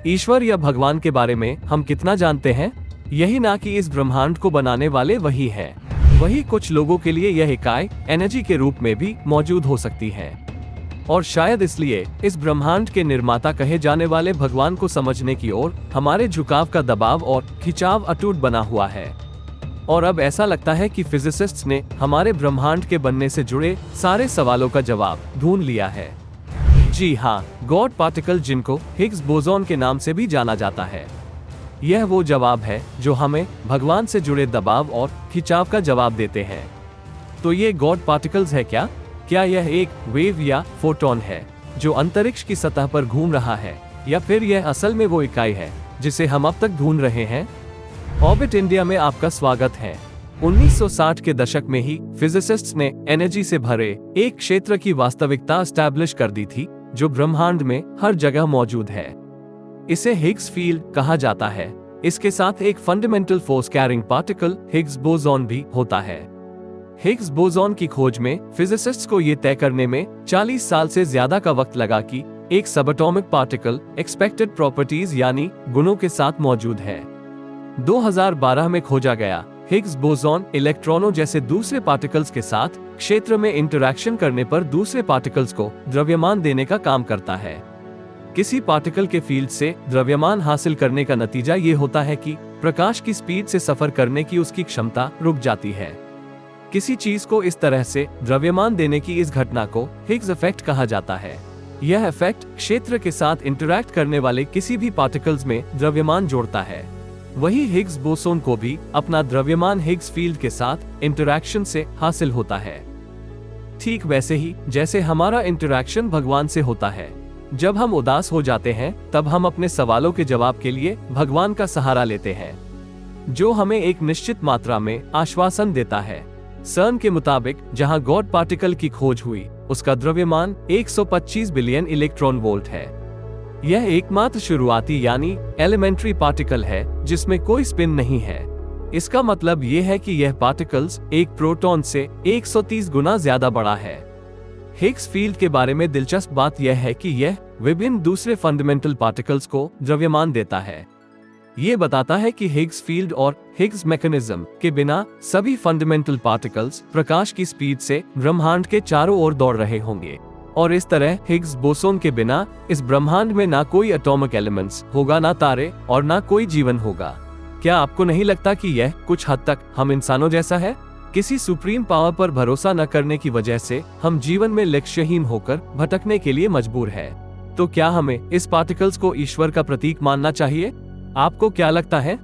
ईश्वर या भगवान के बारे में हम कितना जानते हैं? यही ना कि इस ब्रह्मांड को बनाने वाले वही हैं। वही कुछ लोगों के लिए यह इकाई एनर्जी के रूप में भी मौजूद हो सकती है। और शायद इसलिए इस ब्रह्मांड के निर्माता कहे जाने वाले भगवान को समझने की ओर हमारे झुकाव का दबाव और खिंचाव अटूट बना हुआ है। और अब ऐसा लगता है कि फिजिसिस्ट्स ने हमारे ब्रह्मांड के बनने से जुड़े सारे सवालों का जवाब ढूंढ लिया है। जी हाँ, गॉड पार्टिकल, जिनको हिग्स बोसॉन के नाम से भी जाना जाता है, यह वो जवाब है जो हमें भगवान से जुड़े दबाव और खिंचाव का जवाब देते हैं। तो ये गॉड पार्टिकल्स है क्या? क्या यह एक वेव या फोटोन है जो अंतरिक्ष की सतह पर घूम रहा है, या फिर यह असल में वो इकाई है जिसे हम अब तक ढूंढ रहे हैं? ऑर्बिट इंडिया में आपका स्वागत है। 1960 के दशक में ही फिजिसिस्ट्स ने एनर्जी से भरे एक क्षेत्र की वास्तविकता एस्टैब्लिश कर दी थी जो ब्रह्मांड में हर जगह मौजूद है। इसे हिग्स फील्ड कहा जाता है। इसके साथ एक fundamental force carrying particle Higgs boson भी होता है। हिग्स बोसॉन की खोज में फिजिसिस्ट्स को ये तय करने में 40 साल से ज्यादा का वक्त लगा कि एक सबएटॉमिक पार्टिकल एक्सपेक्टेड प्रॉपर्टीज यानी गुणों के साथ मौजूद है। 2012 में खोजा गया हिग्स बोसॉन इलेक्ट्रॉनों जैसे दूसरे पार्टिकल्स के साथ क्षेत्र में इंटरैक्शन करने पर दूसरे पार्टिकल्स को द्रव्यमान देने का काम करता है। किसी पार्टिकल के फील्ड से द्रव्यमान हासिल करने का नतीजा ये होता है कि प्रकाश की स्पीड से सफर करने की उसकी क्षमता रुक जाती है। किसी चीज को इस तरह से द्रव्यमान देने की इस घटना को हिग्स इफेक्ट कहा जाता है। यह इफेक्ट क्षेत्र के साथ इंटरैक्ट करने वाले किसी भी पार्टिकल्स में द्रव्यमान जोड़ता है। वही हिग्स बोसॉन को भी अपना द्रव्यमान हिग्स फील्ड के साथ इंटरैक्शन से हासिल होता है। ठीक वैसे ही जैसे हमारा इंटरैक्शन भगवान से होता है। जब हम उदास हो जाते हैं तब हम अपने सवालों के जवाब के लिए भगवान का सहारा लेते हैं, जो हमें एक निश्चित मात्रा में आश्वासन देता है। सर्न के मुताबिक जहां गॉड पार्टिकल की खोज हुई उसका द्रव्यमान 125 बिलियन इलेक्ट्रॉन वोल्ट है। यह एकमात्र शुरुआती यानी एलिमेंट्री पार्टिकल है जिसमें कोई स्पिन नहीं है। इसका मतलब यह है कि यह पार्टिकल्स एक प्रोटॉन से 130 गुना ज्यादा बड़ा है। हिग्स फील्ड के बारे में दिलचस्प बात यह है कि यह विभिन्न दूसरे फंडामेंटल पार्टिकल्स को द्रव्यमान देता है। ये बताता है कि हिग्स फील्ड और हिग्स मैकेनिज्म के बिना सभी फंडामेंटल पार्टिकल्स प्रकाश की स्पीड से ब्रह्मांड के चारों ओर दौड़ रहे होंगे। और इस तरह हिग्स बोसॉन के बिना इस ब्रह्मांड में ना कोई एटॉमिक एलिमेंट्स होगा, ना तारे और ना कोई जीवन होगा। क्या आपको नहीं लगता कि यह कुछ हद तक हम इंसानों जैसा है? किसी सुप्रीम पावर पर भरोसा न करने की वजह से हम जीवन में लक्ष्यहीन होकर भटकने के लिए मजबूर है। तो क्या हमें इस पार्टिकल्स को ईश्वर का प्रतीक मानना चाहिए? आपको क्या लगता है?